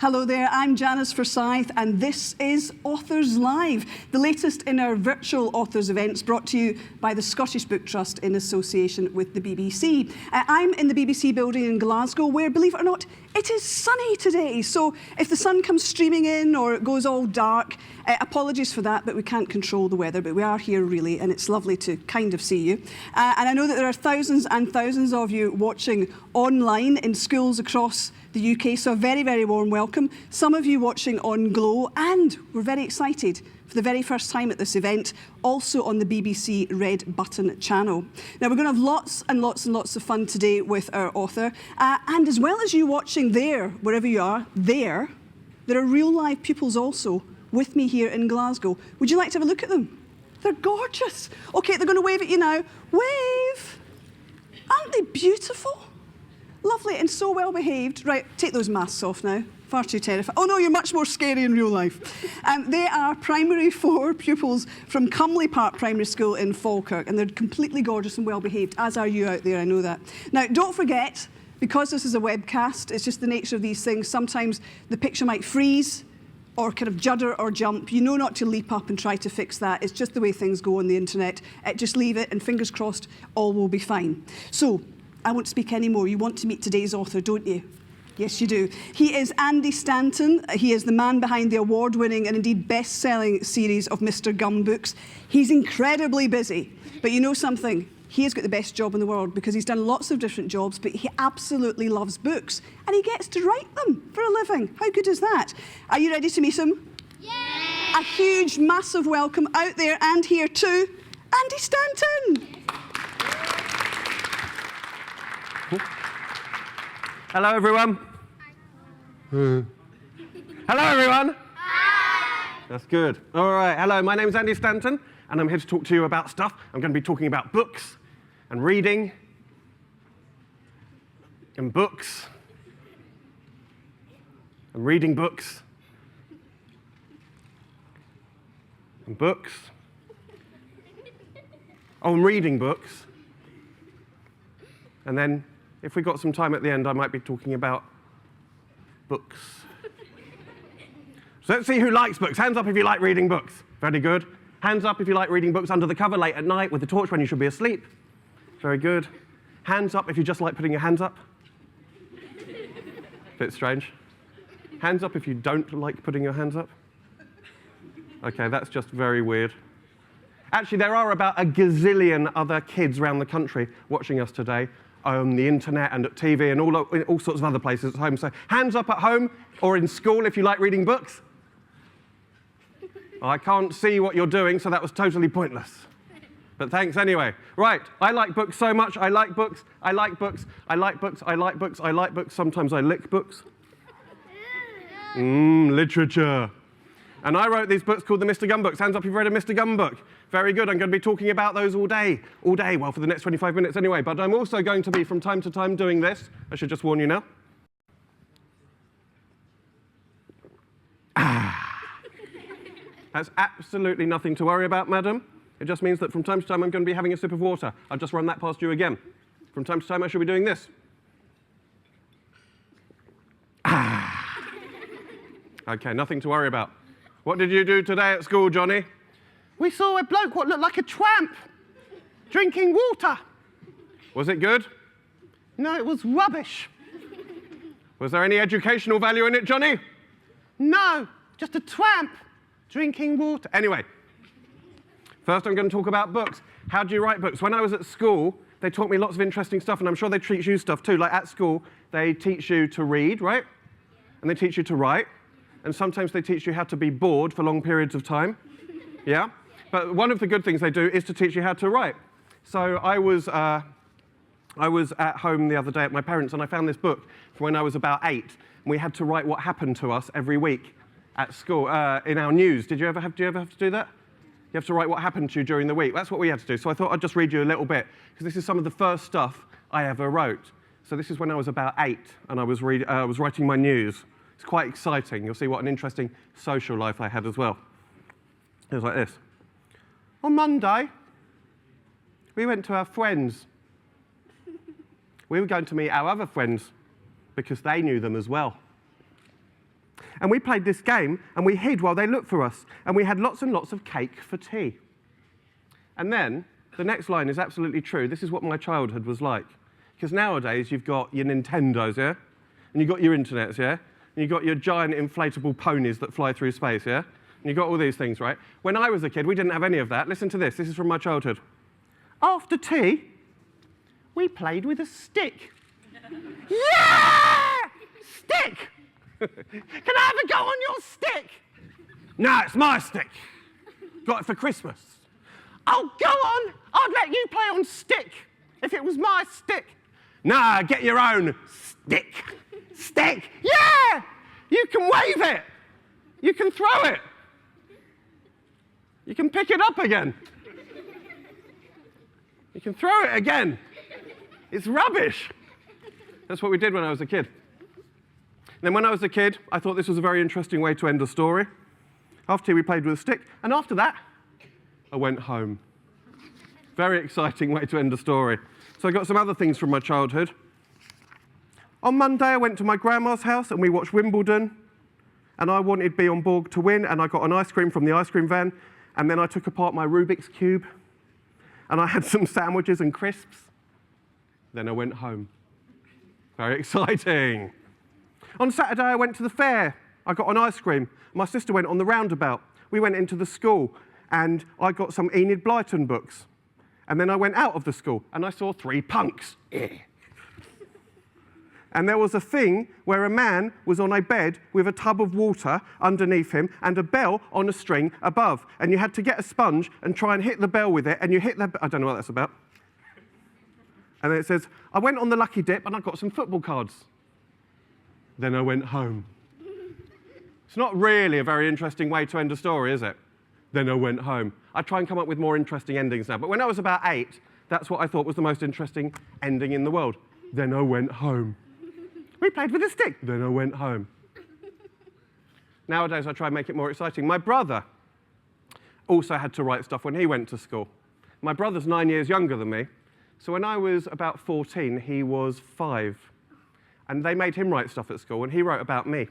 Hello there, I'm Janice Forsyth and this is Authors Live, the latest in our virtual authors events brought to you by the Scottish Book Trust in association with the BBC. I'm in the BBC building in Glasgow where, believe it or not, it is sunny today. So if the sun comes streaming in or it goes all dark, apologies for that, but we can't control the weather, but we are here really, and it's lovely to kind of see you. And I know that there are thousands and thousands of you watching online in schools across the UK, so a very, very warm welcome. Some of you watching on Glow, and we're very excited for the very first time at this event, also on the BBC Red Button channel. Now, we're going to have lots and lots and lots of fun today with our author, and as well as you watching there, wherever you are, there are real live pupils also with me here in Glasgow. Would you like to have a look at them? They're gorgeous. Okay, they're going to wave at you now. Wave! Aren't they beautiful? Lovely and so well behaved. Right, take those masks off now. Far too terrifying. Oh no, you're much more scary in real life. They are primary 4 pupils from Cumley Park Primary School in Falkirk, and they're completely gorgeous and well behaved, as are you out there, I know that. Now, don't forget, because this is a webcast, it's just the nature of these things, sometimes the picture might freeze or kind of judder or jump. You know not to leap up and try to fix that. It's just the way things go on the internet. Just leave it, and fingers crossed, all will be fine. So, I won't speak anymore. You want to meet today's author, don't you? Yes, you do. He is Andy Stanton. He is the man behind the award-winning and indeed best-selling series of Mr. Gum books. He's incredibly busy, but you know something? He has got the best job in the world because he's done lots of different jobs, but he absolutely loves books, and he gets to write them for a living. How good is that? Are you ready to meet him? Yeah! A huge, massive welcome out there and here to Andy Stanton. Hello, everyone. Hello, everyone. Hi. That's good. All right. Hello, my name's Andy Stanton, and I'm here to talk to you about stuff. I'm going to be talking about books and reading and books and reading books and books. Oh, and reading books. And then, if we got some time at the end, I might be talking about books. So let's see who likes books. Hands up if you like reading books. Very good. Hands up if you like reading books under the cover late at night with a torch when you should be asleep. Very good. Hands up if you just like putting your hands up. Bit strange. Hands up if you don't like putting your hands up. Okay, that's just very weird. Actually, there are about a gazillion other kids around the country watching us today on the internet and at TV and all sorts of other places at home. So hands up at home or in school if you like reading books. I can't see what you're doing, so that was totally pointless. But thanks anyway. Right, I like books so much. I like books. I like books. I like books. I like books. I like books. Sometimes I lick books. Literature. And I wrote these books called the Mr. Gum books. Hands up if you've read a Mr. Gum book. Very good. I'm going to be talking about those all day. All day, well, for the next 25 minutes anyway. But I'm also going to be, from time to time, doing this. I should just warn you now. That's absolutely nothing to worry about, madam. It just means that from time to time, I'm going to be having a sip of water. I'll just run that past you again. From time to time, I shall be doing this. Okay, nothing to worry about. What did you do today at school, Johnny? We saw a bloke what looked like a tramp drinking water. Was it good? No, it was rubbish. Was there any educational value in it, Johnny? No, just a tramp drinking water. Anyway, first I'm going to talk about books. How do you write books? When I was at school, they taught me lots of interesting stuff, and I'm sure they teach you stuff too. Like at school, they teach you to read, right? And they teach you to write. And sometimes they teach you how to be bored for long periods of time. Yeah? But one of the good things they do is to teach you how to write. So I was at home the other day at my parents', and I found this book from when I was about 8. And we had to write what happened to us every week at school, in our news. Do you ever have to do that? You have to write what happened to you during the week. That's what we had to do. So I thought I'd just read you a little bit, because this is some of the first stuff I ever wrote. So this is when I was about 8, and I was writing my news. It's quite exciting. You'll see what an interesting social life I had as well. It was like this. On Monday, we went to our friends. We were going to meet our other friends because they knew them as well. And we played this game, and we hid while they looked for us. And we had lots and lots of cake for tea. And then, the next line is absolutely true. This is what my childhood was like. Because nowadays, you've got your Nintendos, yeah? And you've got your internets, yeah? And you've got your giant inflatable ponies that fly through space, yeah? And you've got all these things, right? When I was a kid, we didn't have any of that. Listen to this. This is from my childhood. After tea, we played with a stick. Yeah! Stick! Can I have a go on your stick? No, it's my stick. Got it for Christmas. Oh, go on. I'd let you play on stick if it was my stick. Nah, get your own stick. Stick. Yeah! You can wave it. You can throw it. You can pick it up again. You can throw it again. It's rubbish. That's what we did when I was a kid. Then when I was a kid, I thought this was a very interesting way to end a story. After we played with a stick, and after that, I went home. Very exciting way to end a story. So I got some other things from my childhood. On Monday, I went to my grandma's house and we watched Wimbledon. And I wanted Bjorn Borg to win, and I got an ice cream from the ice cream van. And then I took apart my Rubik's Cube. And I had some sandwiches and crisps. Then I went home. Very exciting. On Saturday, I went to the fair. I got an ice cream. My sister went on the roundabout. We went into the school, and I got some Enid Blyton books. And then I went out of the school, and I saw 3 punks. And there was a thing where a man was on a bed with a tub of water underneath him and a bell on a string above. And you had to get a sponge and try and hit the bell with it, and you hit the... I don't know what that's about. And then it says, I went on the lucky dip, and I got some football cards. Then I went home. It's not really a very interesting way to end a story, is it? Then I went home. I try and come up with more interesting endings now. But when I was about 8, that's what I thought was the most interesting ending in the world. Then I went home. We played with a stick. Then I went home. Nowadays, I try and make it more exciting. My brother also had to write stuff when he went to school. My brother's 9 years younger than me. So when I was about 14, he was 5. And they made him write stuff at school, and he wrote about me.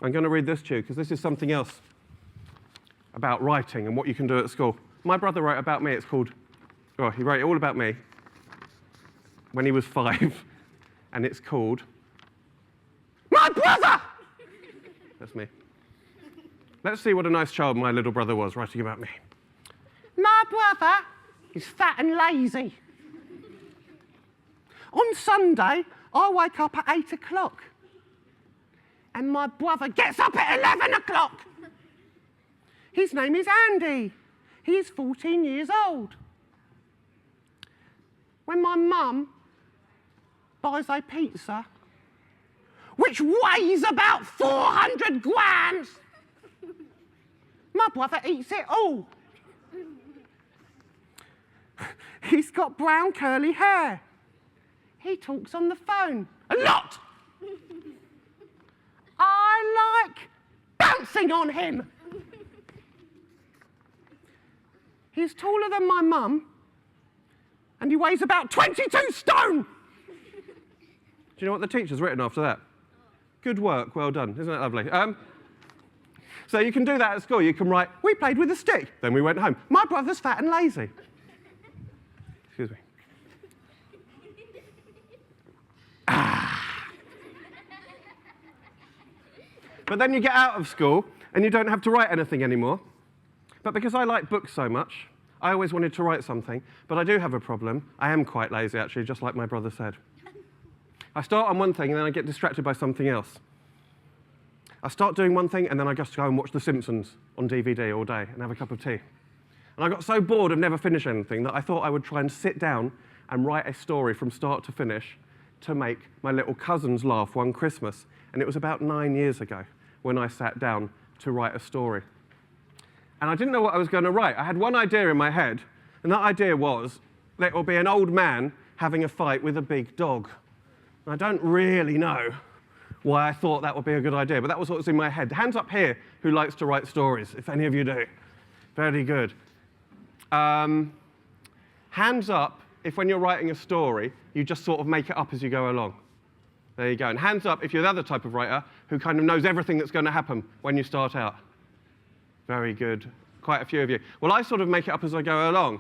I'm going to read this to you, because this is something else about writing and what you can do at school. My brother wrote about me. It's called, oh, he wrote it all about me when he was 5, and it's called My Brother! That's me. Let's see what a nice child my little brother was writing about me. My brother is fat and lazy. On Sunday, I wake up at 8 o'clock. And my brother gets up at 11 o'clock. His name is Andy. He's 14 years old. When my mum buys a pizza, which weighs about 400 grams, my brother eats it all. He's got brown curly hair. He talks on the phone a lot. I like bouncing on him. He's taller than my mum, and he weighs about 22 stone. Do you know what the teacher's written after that? Good work, well done. Isn't that lovely? So you can do that at school. You can write, we played with a stick, then we went home. My brother's fat and lazy. Excuse me. But then you get out of school and you don't have to write anything anymore. But because I like books so much, I always wanted to write something. But I do have a problem. I am quite lazy, actually, just like my brother said. I start on one thing and then I get distracted by something else. I start doing one thing and then I just go and watch The Simpsons on DVD all day and have a cup of tea. And I got so bored of never finishing anything that I thought I would try and sit down and write a story from start to finish to make my little cousins laugh one Christmas. And it was about 9 years ago when I sat down to write a story. And I didn't know what I was going to write. I had one idea in my head, and that idea was that it will be an old man having a fight with a big dog. And I don't really know why I thought that would be a good idea, but that was what was in my head. Hands up here who likes to write stories, if any of you do. Very good. Hands up if when you're writing a story, you just sort of make it up as you go along. There you go. And hands up if you're the other type of writer who kind of knows everything that's going to happen when you start out. Very good. Quite a few of you. Well, I sort of make it up as I go along.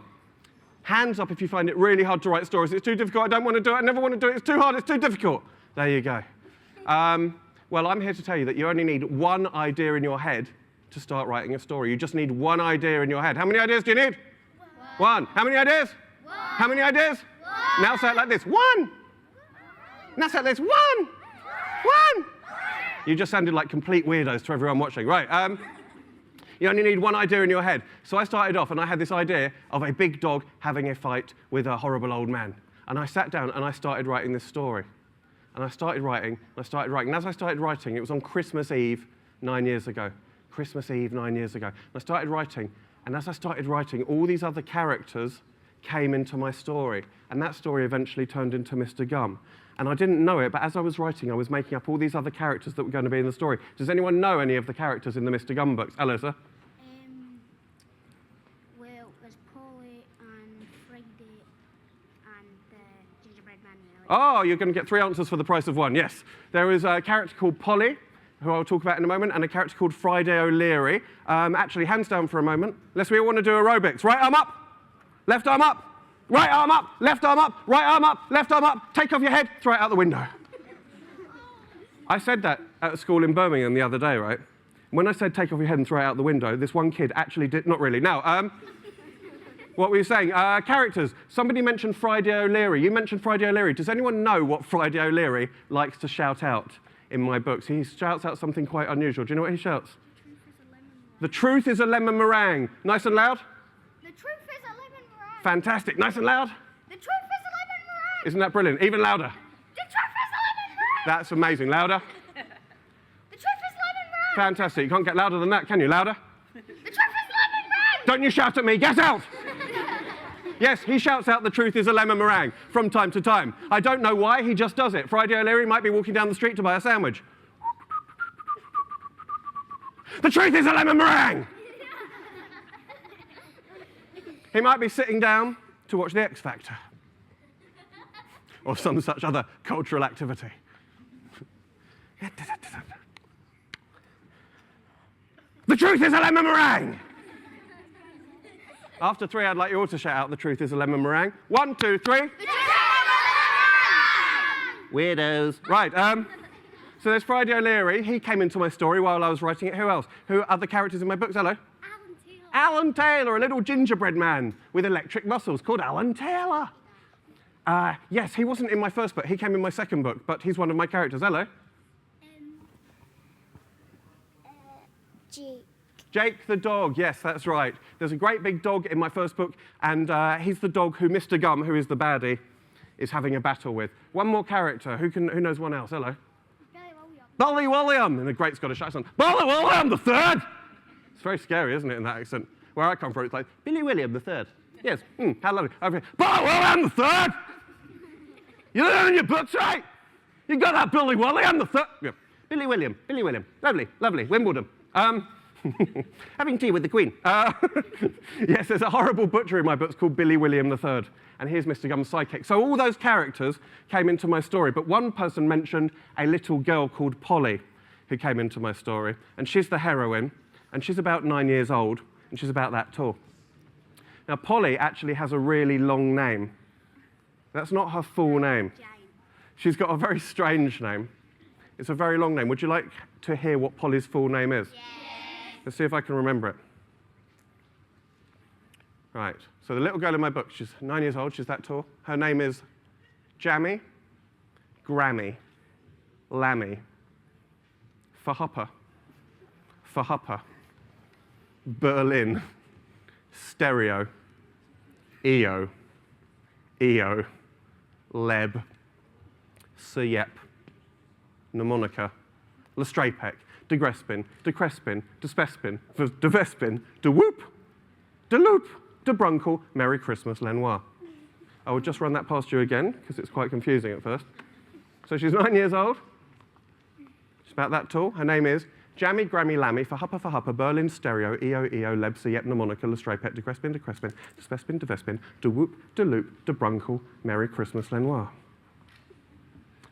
Hands up if you find it really hard to write stories. It's too difficult. I don't want to do it. I never want to do it. It's too hard. It's too difficult. There you go. Well, I'm here to tell you that you only need one idea in your head to start writing a story. You just need one idea in your head. How many ideas do you need? One. How many ideas? One. How many ideas? One. Now say it like this. One. Now say it like this. One. One. You just sounded like complete weirdos to everyone watching. Right. You only need one idea in your head. So I started off and I had this idea of a big dog having a fight with a horrible old man. And I sat down and I started writing this story. And I started writing, and I started writing. And as I started writing, it was on Christmas Eve 9 years ago. Christmas Eve 9 years ago. And I started writing, and as I started writing, all these other characters came into my story. And that story eventually turned into Mr. Gum. And I didn't know it, but as I was writing, I was making up all these other characters that were going to be in the story. Does anyone know any of the characters in the Mr. Gum books? Hello, sir. Well, there's Polly and Friday and the gingerbread man. Oh, you're going to get 3 answers for the price of 1, yes. There is a character called Polly, who I'll talk about in a moment, and a character called Friday O'Leary. Actually, hands down for a moment. Unless we all want to do aerobics. Right arm up, left arm up. Right arm up, left arm up, right arm up, left arm up, take off your head, throw it out the window. I said that at a school in Birmingham the other day, right? When I said take off your head and throw it out the window, this one kid actually did, not really. Now, what were you saying? Characters. Somebody mentioned Friday O'Leary. You mentioned Friday O'Leary. Does anyone know what Friday O'Leary likes to shout out in my books? He shouts out something quite unusual. Do you know what he shouts? The truth is a lemon meringue. Nice and loud? The truth is a lemon meringue. Fantastic. Nice and loud? The truth is a lemon meringue. Isn't that brilliant? Even louder. The truth is a lemon meringue. That's amazing. Louder? The truth is lemon meringue. Fantastic. You can't get louder than that, can you? Louder? The truth is lemon meringue. Don't you shout at me. Get out! Yes, he shouts out the truth is a lemon meringue from time to time. I don't know why, he just does it. Friday O'Leary might be walking down the street to buy a sandwich. The truth is a lemon meringue! He might be sitting down to watch The X Factor or some such other cultural activity. The truth is a lemon meringue! After 3, I'd like you all to shout out, the truth is a lemon meringue. 1, 2, 3. The truth is a lemon meringue! Weirdos. Right, so there's Friday O'Leary. He came into my story while I was writing it. Who else? Who are other characters in my books? Hello? Alan Taylor. Alan Taylor, a little gingerbread man with electric muscles called Alan Taylor. Yes, he wasn't in my first book. He came in my second book, but he's one of my characters. Hello? Jake. Jake the dog, yes, that's right. There's a great big dog in my first book, and he's the dog who Mr. Gum, who is the baddie, is having a battle with. One more character. Who knows one else? Hello? Bully William, in a great Scottish accent. Bully William the Third! It's very scary, isn't it, in that accent? Where I come from, it's like, Billy William the Third. Yes, how lovely. Okay. Bully William the Third! You learn your books right? You got that Billy William the Third? Yeah. Billy William. Lovely, lovely. Wimbledon. Having tea with the Queen. Yes, there's a horrible butcher in my books called Billy William III, and here's Mr. Gum's sidekick. So all those characters came into my story, but one person mentioned a little girl called Polly who came into my story, and she's the heroine, and she's about 9 years old, and she's about that tall. Now, Polly actually has a really long name. That's not her full name. She's got a very strange name. It's a very long name. Would you like to hear what Polly's full name is? Yes. Let's see if I can remember it. Right, so the little girl in my book, she's 9 years old, she's that tall. Her name is Jammy, Grammy, Lammy, Fahupper, Berlin, Stereo, EO, Leb, Sir Mnemonica, Lestrapec, De Crespin, De Spespin, De Vespin, De Whoop, De Loop, De Brunkle, Merry Christmas, Lenoir. I will just run that past you again, because it's quite confusing at first. So she's 9 years old. She's about that tall. Her name is Jammy, Grammy, Lammy, Fahupper, Berlin, Stereo, EO, Leb, Sir Mnemonica, Lestrapec, De Crespin, De Spespin, De Vespin, De Whoop, De Loop, De Brunkle, Merry Christmas, Lenoir.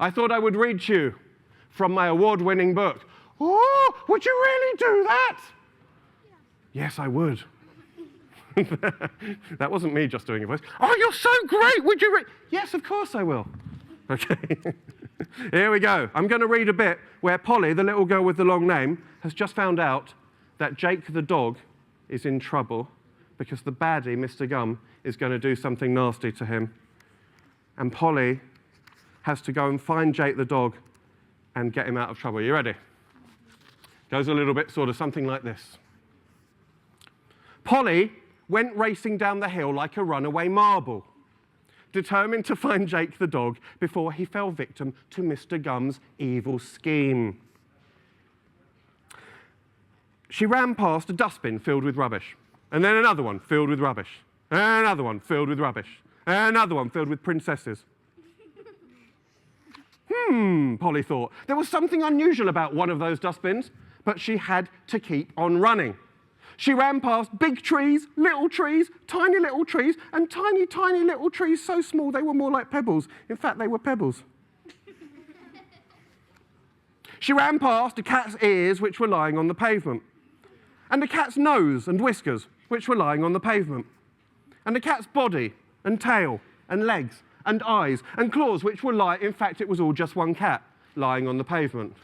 I thought I would read to you from my award-winning book. Oh, would you really do that? Yes, I would. That wasn't me just doing a voice. Oh, you're so great, would you read? Yes, of course I will. Okay, here we go. I'm going to read a bit where Polly, the little girl with the long name, has just found out that Jake the dog is in trouble because the baddie, Mr. Gum, is going to do something nasty to him. And Polly has to go and find Jake the dog and get him out of trouble. Are you ready? Goes a little bit sort of something like this. Polly went racing down the hill like a runaway marble, determined to find Jake the dog before he fell victim to Mr. Gum's evil scheme. She ran past a dustbin filled with rubbish, and then another one filled with rubbish, and another one filled with rubbish, and another one filled with princesses. Polly thought. There was something unusual about one of those dustbins, but she had to keep on running. She ran past big trees, tiny little trees, and tiny, tiny little trees so small they were more like pebbles. In fact, they were pebbles. She ran past a cat's ears, which were lying on the pavement, and a cat's nose and whiskers, which were lying on the pavement, and a cat's body and tail and legs and eyes and claws, which were lying. In fact, it was all just one cat lying on the pavement.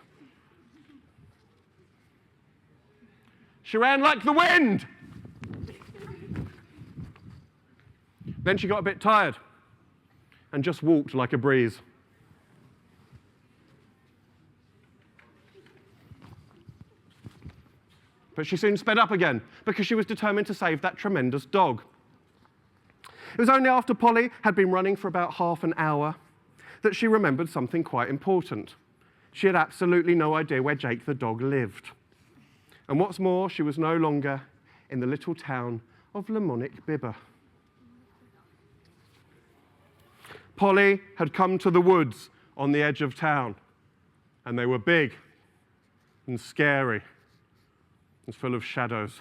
She ran like the wind. Then she got a bit tired and just walked like a breeze. But she soon sped up again because she was determined to save that tremendous dog. It was only after Polly had been running for about half an hour that she remembered something quite important. She had absolutely no idea where Jake the dog lived. And what's more, she was no longer in the little town of Lamonic Bibber. Polly had come to the woods on the edge of town, and they were big and scary and full of shadows.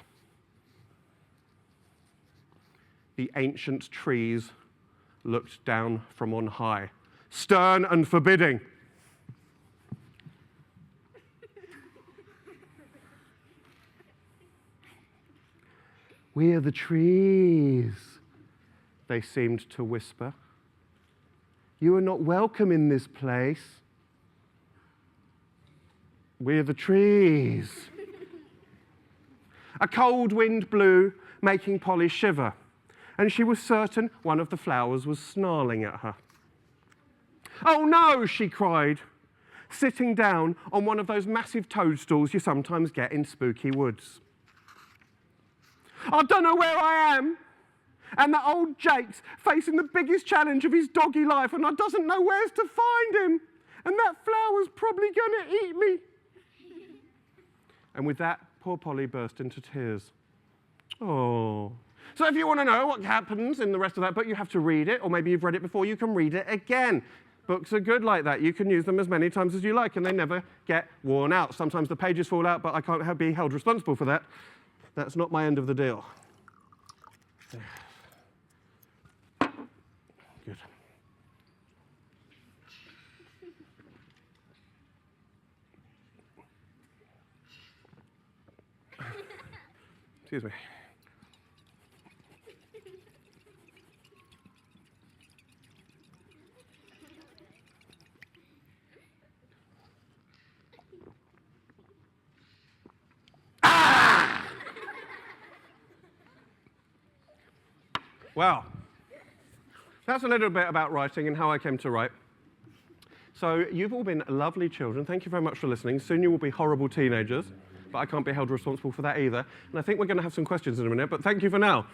The ancient trees looked down from on high, stern and forbidding. "We're the trees," they seemed to whisper. "You are not welcome in this place. We're the trees." A cold wind blew, making Polly shiver, and she was certain one of the flowers was snarling at her. "Oh no," she cried, sitting down on one of those massive toadstools you sometimes get in spooky woods. "I don't know where I am, and that old Jake's facing the biggest challenge of his doggy life, and I doesn't know where to find him, and that flower's probably going to eat me." And with that, poor Polly burst into tears. Oh. So if you want to know what happens in the rest of that book, you have to read it, or maybe you've read it before, you can read it again. Books are good like that. You can use them as many times as you like, and they never get worn out. Sometimes the pages fall out, but I can't be held responsible for that. That's not my end of the deal. Good. Excuse me. Well, that's a little bit about writing and how I came to write. So you've all been lovely children. Thank you very much for listening. Soon you will be horrible teenagers, but I can't be held responsible for that either. And I think we're going to have some questions in a minute, but thank you for now.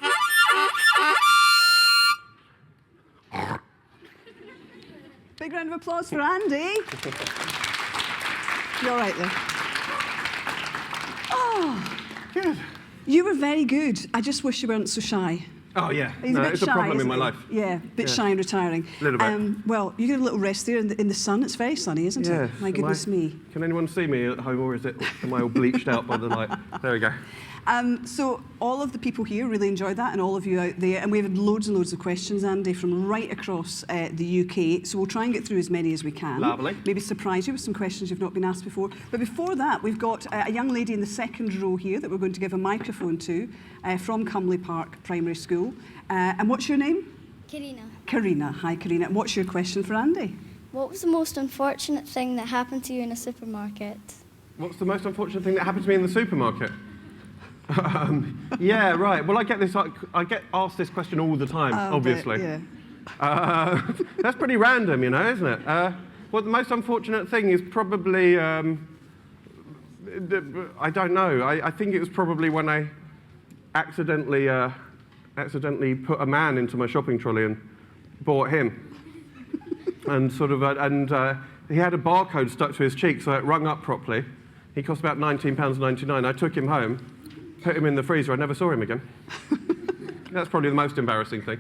Big round of applause for Andy. You're right there. Oh, Good. you were very good. I just wish you weren't so shy. Oh, yeah. He's No, a bit it's shy, a problem in isn't my he? life. Yeah, a bit shy and retiring. A little bit. Well, you get a little rest there in the sun. It's very sunny, isn't Yeah. it? My goodness me. Can anyone see me at home, or am I all bleached out by the light? There we go. So all of the people here really enjoyed that, and all of you out there. And we've had loads and loads of questions, Andy, from right across the UK. So we'll try and get through as many as we can. Lovely. Maybe surprise you with some questions you've not been asked before. But before that, we've got a young lady in the second row here that we're going to give a microphone to from Cumley Park Primary School. And what's your name? Karina, Karina. Hi, Karina. What's your question for Andy? what was the most unfortunate thing that happened to you in a supermarket? What's the most unfortunate thing that happened to me in the supermarket? Yeah, right. Well, I get asked this question all the time, obviously. Yeah. That's pretty random, you know, isn't it? Well, the most unfortunate thing is probably, I don't know. I think it was probably when I accidentally put a man into my shopping trolley and bought him. And he had a barcode stuck to his cheek, so it rung up properly. He cost about £19.99. I took him home, put him in the freezer. I never saw him again. That's probably the most embarrassing thing.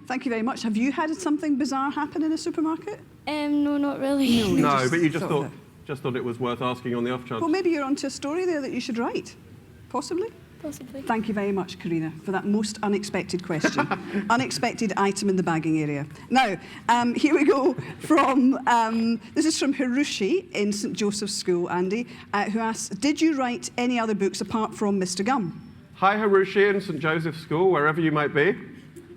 Thank you very much. Have you had something bizarre happen in a supermarket? No, not really. No, but you just thought thought it was worth asking on the off chance. Well, maybe you're onto a story there that you should write. Possibly. Possibly. Thank you very much, Karina, for that most unexpected question. Unexpected item in the bagging area. Now, here we go from, this is from Hirushi in St Joseph's School, Andy, who asks, did you write any other books apart from Mr Gum? Hi, Hirushi in St Joseph's School, wherever you might be.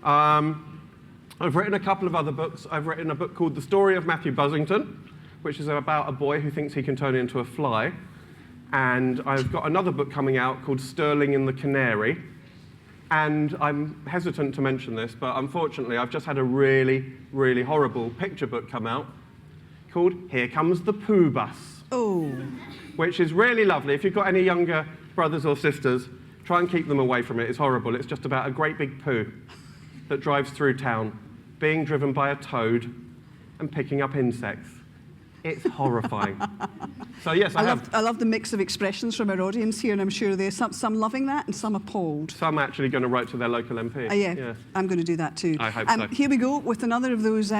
I've written a couple of other books. I've written a book called The Story of Matthew Buzzington, which is about a boy who thinks he can turn into a fly. And I've got another book coming out called Sterling and the Canary. And I'm hesitant to mention this, but unfortunately, I've just had a really, really horrible picture book come out called Here Comes the Pooh Bus. Oh. Which is really lovely. If you've got any younger brothers or sisters, try and keep them away from it. It's horrible. It's just about a great big poo that drives through town, being driven by a toad and picking up insects. It's horrifying. So yes, I love the mix of expressions from our audience here, and I'm sure there's some loving that and some appalled. Some actually going to write to their local MP. Yeah, I'm going to do that too. I hope so. Here we go with another of those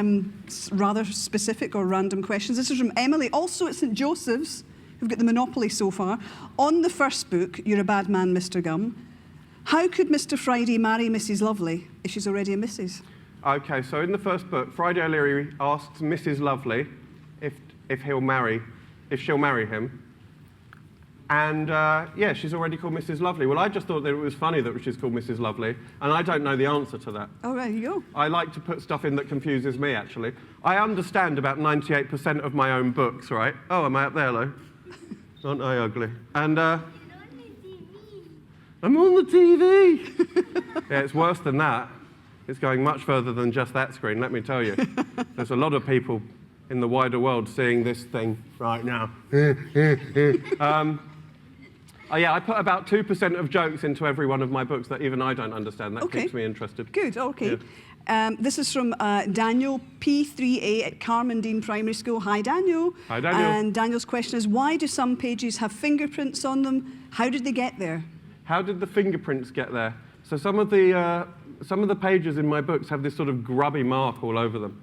rather specific or random questions. This is from Emily, also at St Joseph's, who've got the monopoly so far. On the first book, You're a Bad Man, Mr Gum, how could Mr Friday marry Mrs Lovely if she's already a Mrs? Okay, so in the first book, Friday O'Leary asks Mrs Lovely if she'll marry him. And yeah, she's already called Mrs Lovely. Well, I just thought that it was funny that she's called Mrs Lovely, and I don't know the answer to that. Oh, there you go. I like to put stuff in that confuses me, actually. I understand about 98% of my own books, right? Oh, am I up there, Lo? Aren't I ugly? And I'm on the TV! Yeah, it's worse than that. It's going much further than just that screen, let me tell you. There's a lot of people in the wider world seeing this thing right now. Oh yeah, I put about 2% of jokes into every one of my books that even I don't understand. That keeps me interested. Good, okay. Yeah. This is from Daniel, P3A at Carmondine Primary School. Hi, Daniel. Hi, Daniel. And Daniel's question is, why do some pages have fingerprints on them? How did they get there? How did the fingerprints get there? So some of the pages in my books have this sort of grubby mark all over them.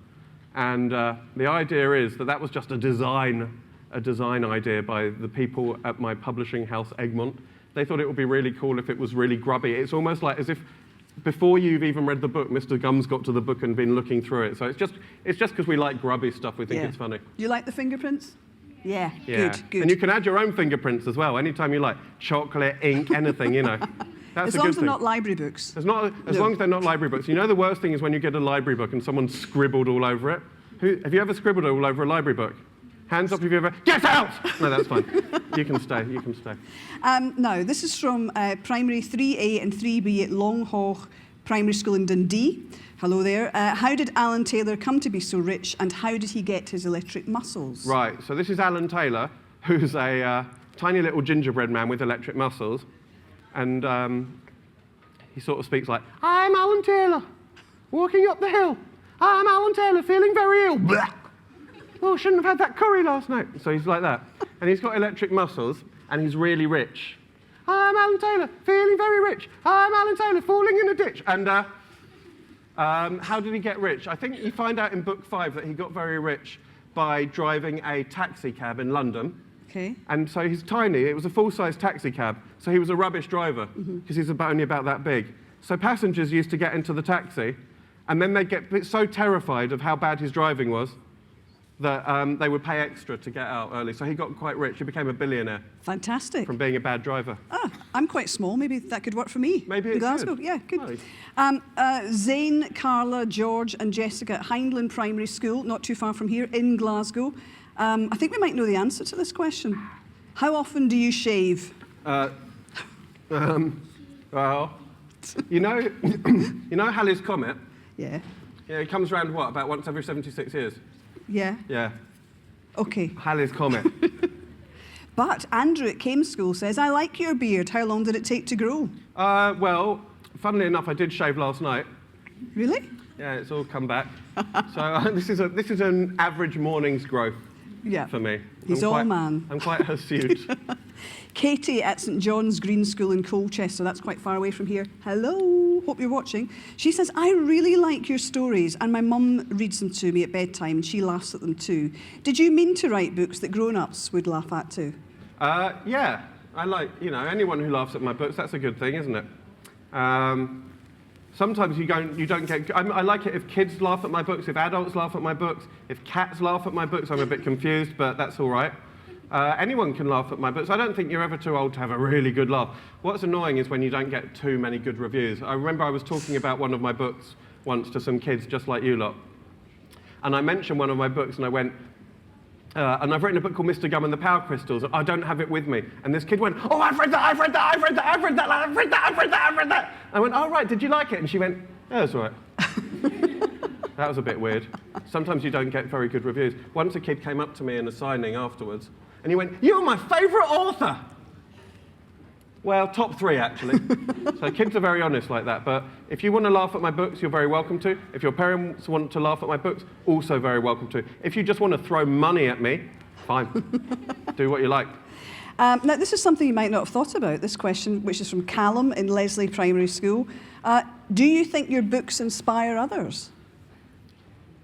And the idea is that was just a design idea by the people at my publishing house, Egmont. They thought it would be really cool if it was really grubby. It's almost like as if before you've even read the book, Mr. Gum's got to the book and been looking through it. So it's just because we like grubby stuff, we think it's funny. You like the fingerprints? Yeah, good. And you can add your own fingerprints as well, anytime you like. Chocolate, ink, anything, you know. That's as a long good as they're thing. not library books. As long as they're not library books. You know the worst thing is when you get a library book and someone scribbled all over it? Have you ever scribbled all over a library book? Hands up if you ever... Get out! No, that's fine. You can stay. Now, this is from Primary 3A and 3B at Longhaw Primary School in Dundee. Hello there. How did Alan Taylor come to be so rich, and how did he get his electric muscles? Right, so this is Alan Taylor, who's a tiny little gingerbread man with electric muscles. And he sort of speaks like, I'm Alan Taylor, walking up the hill. I'm Alan Taylor, feeling very ill. Blah. Oh, shouldn't have had that curry last night. So he's like that. And he's got electric muscles, and he's really rich. I'm Alan Taylor, feeling very rich. I'm Alan Taylor, falling in a ditch. And how did he get rich? I think you find out in book 5 that he got very rich by driving a taxi cab in London. Okay. And so he's tiny. It was a full-size taxi cab, so he was a rubbish driver because he's only about that big. So passengers used to get into the taxi, and then they'd get so terrified of how bad his driving was that they would pay extra to get out early. So he got quite rich. He became a billionaire. Fantastic. From being a bad driver. Ah, I'm quite small. Maybe that could work for me. Maybe it in Glasgow. could. Yeah, good. Nice. Zane, Carla, George and Jessica at Hindland Primary School, not too far from here, in Glasgow. I think we might know the answer to this question. How often do you shave? Well, you know Halley's Comet? Yeah. Yeah, it comes around, what, about once every 76 years? Yeah. Yeah. Okay. Halley's Comet. But Andrew at Came School says, I like your beard. How long did it take to grow? Well, funnily enough, I did shave last night. Really? Yeah, it's all come back. So this is an average morning's growth for me. He's all man. I'm quite hirsute. Katie at St John's Green School in Colchester, that's quite far away from here. Hello, hope you're watching. She says, I really like your stories and my mum reads them to me at bedtime and she laughs at them too. Did you mean to write books that grown-ups would laugh at too? Yeah, I like, anyone who laughs at my books, that's a good thing, isn't it? Sometimes you don't get, I like it if kids laugh at my books, if adults laugh at my books, if cats laugh at my books, I'm a bit confused, but that's all right. Anyone can laugh at my books. I don't think you're ever too old to have a really good laugh. What's annoying is when you don't get too many good reviews. I remember I was talking about one of my books once to some kids just like you lot. And I mentioned one of my books and I went, and I've written a book called Mr. Gum and the Power Crystals. I don't have it with me. And this kid went, oh, I've read that, I've read that, I've read that, I've read that, I've read that, I've read that, I've read that. I went, oh, right, did you like it? And she went, yeah, it's all right. That was a bit weird. Sometimes you don't get very good reviews. Once a kid came up to me in a signing afterwards, and he went, you're my favourite author. Well, top 3, actually. So kids are very honest like that. But if you want to laugh at my books, you're very welcome to. If your parents want to laugh at my books, also very welcome to. If you just want to throw money at me, fine. Do what you like. Now, this is something you might not have thought about, this question, which is from Callum in Leslie Primary School. Do you think your books inspire others?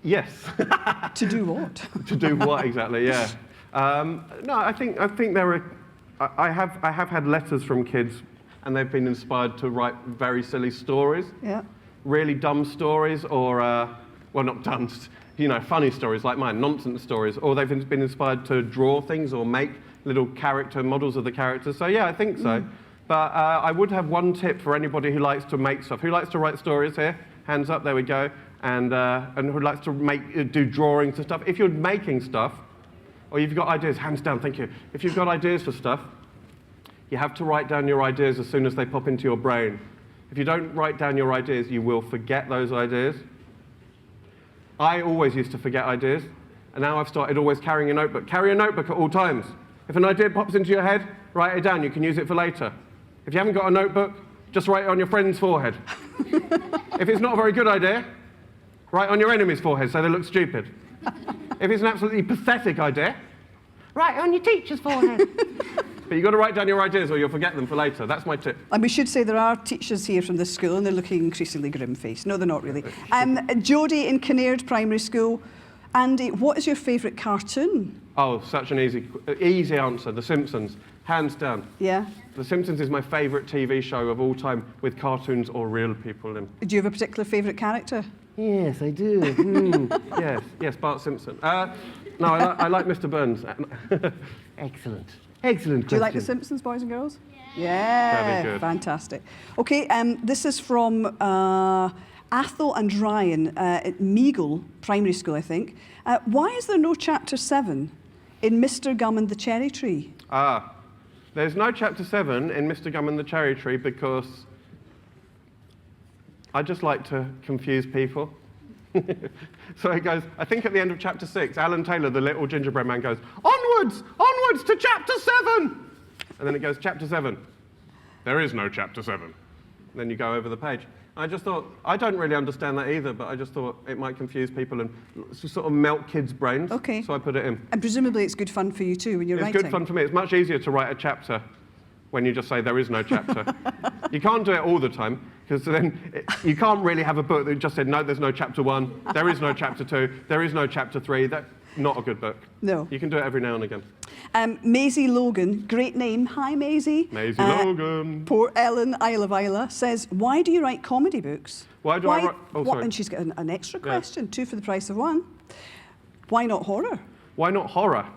Yes. To do what? To do what, exactly, yeah. No, I think there are... I have had letters from kids, and they've been inspired to write very silly stories. Yeah. Really dumb stories, or, well, not dumb, funny stories like mine, nonsense stories. Or they've been inspired to draw things or make little character models of the characters. So, yeah, I think so. But I would have one tip for anybody who likes to make stuff. Who likes to write stories here? Hands up, there we go. And who likes to do drawings and stuff. If you're making stuff, or you've got ideas, hands down, thank you. If you've got ideas for stuff, you have to write down your ideas as soon as they pop into your brain. If you don't write down your ideas, you will forget those ideas. I always used to forget ideas, and now I've started always carrying a notebook. Carry a notebook at all times. If an idea pops into your head, write it down, you can use it for later. If you haven't got a notebook, just write it on your friend's forehead. If it's not a very good idea, write on your enemy's forehead so they look stupid. If it's an absolutely pathetic idea, write it on your teacher's forehead. But you've got to write down your ideas or you'll forget them for later. That's my tip. And we should say there are teachers here from this school and they're looking increasingly grim-faced. No, they're not really. Jodie in Kinnaird Primary School. Andy, what is your favourite cartoon? Oh, such an easy answer. The Simpsons, hands down. Yeah? The Simpsons is my favourite TV show of all time with cartoons or real people in. Do you have a particular favourite character? Yes, I do. Yes, Bart Simpson. No, I like Mr. Burns. Excellent question. Do you like The Simpsons, boys and girls? Yeah. Very good. Fantastic. Okay, this is from Athol and Ryan at Meagle Primary School, I think. Why is there no Chapter 7 in Mr. Gum and the Cherry Tree? There's no Chapter 7 in Mr. Gum and the Cherry Tree because I just like to confuse people. So it goes, I think at the end of Chapter 6, Alan Taylor, the little gingerbread man, goes, onwards to Chapter 7! And then it goes, Chapter 7. There is no Chapter 7. And then you go over the page. I just thought, I don't really understand that either, but I just thought it might confuse people and sort of melt kids' brains. Okay. So I put it in. And presumably it's good fun for you too when you're writing. It's good fun for me. It's much easier to write a chapter when you just say there is no chapter. You can't do it all the time, because then you can't really have a book that just said, no, there's no chapter 1, there is no chapter 2, there is no chapter 3. That's not a good book. No. You can do it every now and again. Maisie Logan, great name. Hi, Maisie. Maisie Logan. Port Ellen, Isle of Isla, says, why do you write comedy books? Why do I write... Oh, sorry. And she's got an extra question, 2 for the price of 1. Why not horror? Why not horror?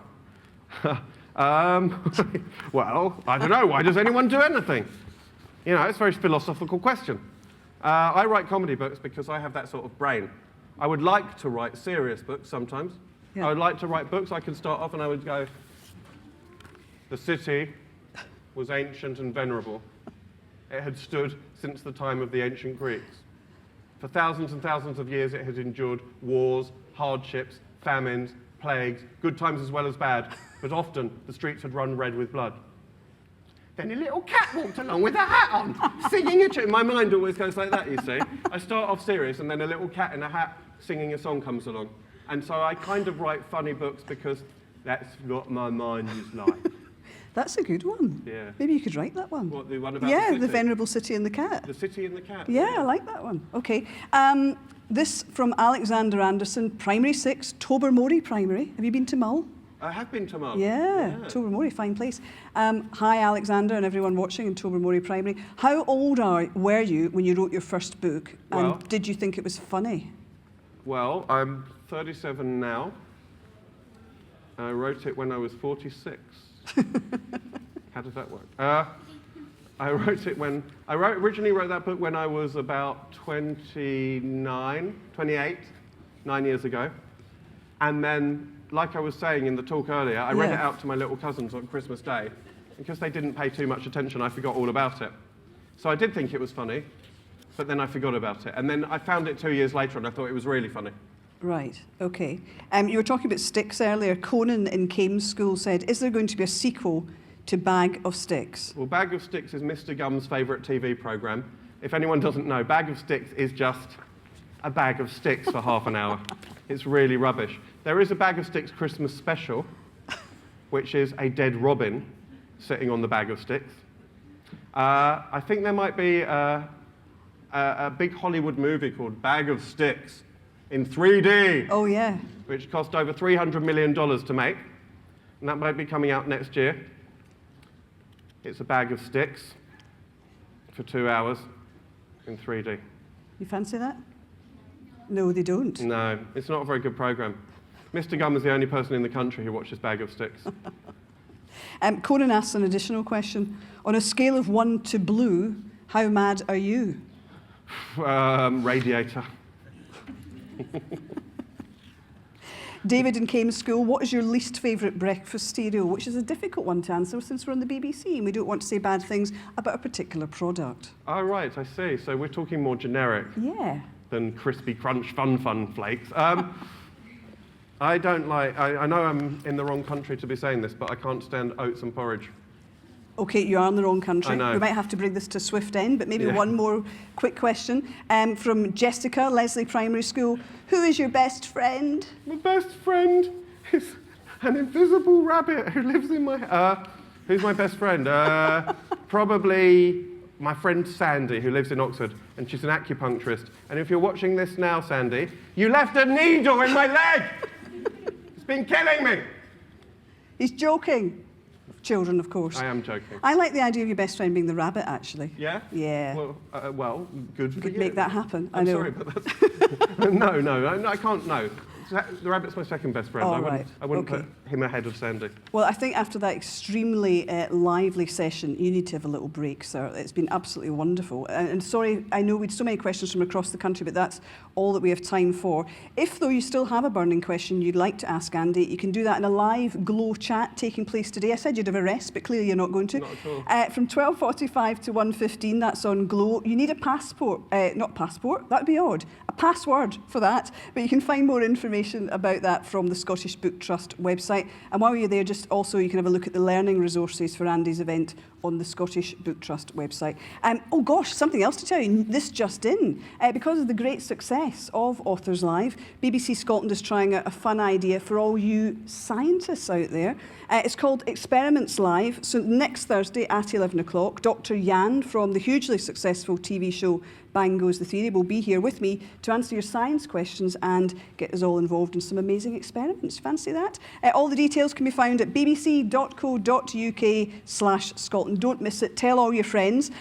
Well, I don't know. Why does anyone do anything? You know, it's a very philosophical question. I write comedy books because I have that sort of brain. I would like to write serious books sometimes. Yeah. I would like to write books. I could start off and I would go, the city was ancient and venerable. It had stood since the time of the ancient Greeks. For thousands and thousands of years it had endured wars, hardships, famines, plagues, good times as well as bad, but often the streets had run red with blood. Then a little cat walked along with a hat on, singing a tune. My mind always goes like that, you see. I start off serious, and then a little cat in a hat singing a song comes along. And so I kind of write funny books because that's what my mind is like. That's a good one. Yeah. Maybe you could write that one. What, the one about yeah, the city? the venerable city and the cat. The city and the cat. Yeah, I like that one. Okay. This from Alexander Anderson, Primary 6, Tobermory Primary. Have you been to Mull? I have been to Mull. Yeah, Tobermory, fine place. Hi, Alexander, and everyone watching in Tobermory Primary. How old were you when you wrote your first book? And Well, did you think it was funny? Well, I'm 37 now. I wrote it when I was 46. How does that work? I originally wrote that book when I was about 28, 9 years ago. And then, like I was saying in the talk earlier, I read it out to my little cousins on Christmas Day. Because they didn't pay too much attention, I forgot all about it. So I did think it was funny, but then I forgot about it. And then I found it 2 years later and I thought it was really funny. Right, okay. You were talking about sticks earlier. Conan in Kames School said, is there going to be a sequel to Bag of Sticks? Well, Bag of Sticks is Mr. Gum's favourite TV programme. If anyone doesn't know, Bag of Sticks is just a bag of sticks for half an hour. It's really rubbish. There is a Bag of Sticks Christmas special, which is a dead robin sitting on the bag of sticks. I think there might be a big Hollywood movie called Bag of Sticks in 3D. Oh, yeah. Which cost over $300 million to make. And that might be coming out next year. It's a bag of sticks for 2 hours in 3D. You fancy that? No, they don't. No, it's not a very good programme. Mr. Gum is the only person in the country who watches Bag of Sticks. Conan asks an additional question. On a scale of 1 to blue, how mad are you? Radiator. David in Kames School, what is your least favourite breakfast cereal? Which is a difficult one to answer since we're on the BBC and we don't want to say bad things about a particular product. Oh, right, I see. So we're talking more generic than Crispy Crunch Fun Flakes. I don't like, I know I'm in the wrong country to be saying this, but I can't stand oats and porridge. OK, you are in the wrong country. I know. We might have to bring this to a swift end, but maybe one more quick question. From Jessica, Leslie Primary School. Who is your best friend? My best friend is an invisible rabbit who lives in my... who's my best friend? Probably my friend Sandy, who lives in Oxford, and she's an acupuncturist. And if you're watching this now, Sandy, you left a needle in my leg! It's been killing me! He's joking. Children, of course. I am joking. I like the idea of your best friend being the rabbit, actually. Yeah? Yeah. Well, good for you. Could make that happen. I'm I know. sorry, but that's... no, I can't, no. The rabbit's my second best friend. Oh, I wouldn't put him ahead of Sandy. Well, I think after that extremely lively session, you need to have a little break, sir. It's been absolutely wonderful. And sorry, I know we had so many questions from across the country, but that's all that we have time for. If, though, you still have a burning question you'd like to ask Andy, you can do that in a live Glow chat taking place today. I said you'd have a rest, but clearly you're not going to. Not at all. From 12:45 to 1:15, that's on Glow. You need a passport. Not passport, that'd be odd. A password for that, but you can find more information about that from the Scottish Book Trust website. website. And while you're there, just also you can have a look at the learning resources for Andy's event on the Scottish Book Trust website. Oh gosh, something else to tell you, this just in. Because of the great success of Authors Live, BBC Scotland is trying out a fun idea for all you scientists out there. It's called Experiments Live. So next Thursday at 11 o'clock, Dr. Jan from the hugely successful TV show Bang Goes the Theory will be here with me to answer your science questions and get us all involved in some amazing experiments. Fancy that? All the details can be found at bbc.co.uk/Scotland. Don't miss it. Tell all your friends.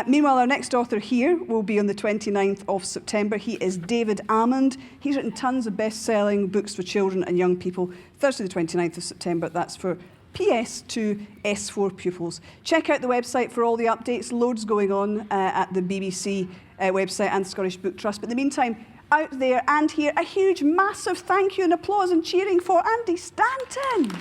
Meanwhile, our next author here will be on the 29th of September. He is David Almond. He's written tons of best-selling books for children and young people. Thursday the 29th of September. That's for PS to S4 pupils. Check out the website for all the updates. Loads going on at the BBC website and the Scottish Book Trust. But in the meantime, out there and here, a huge, massive thank you and applause and cheering for Andy Stanton.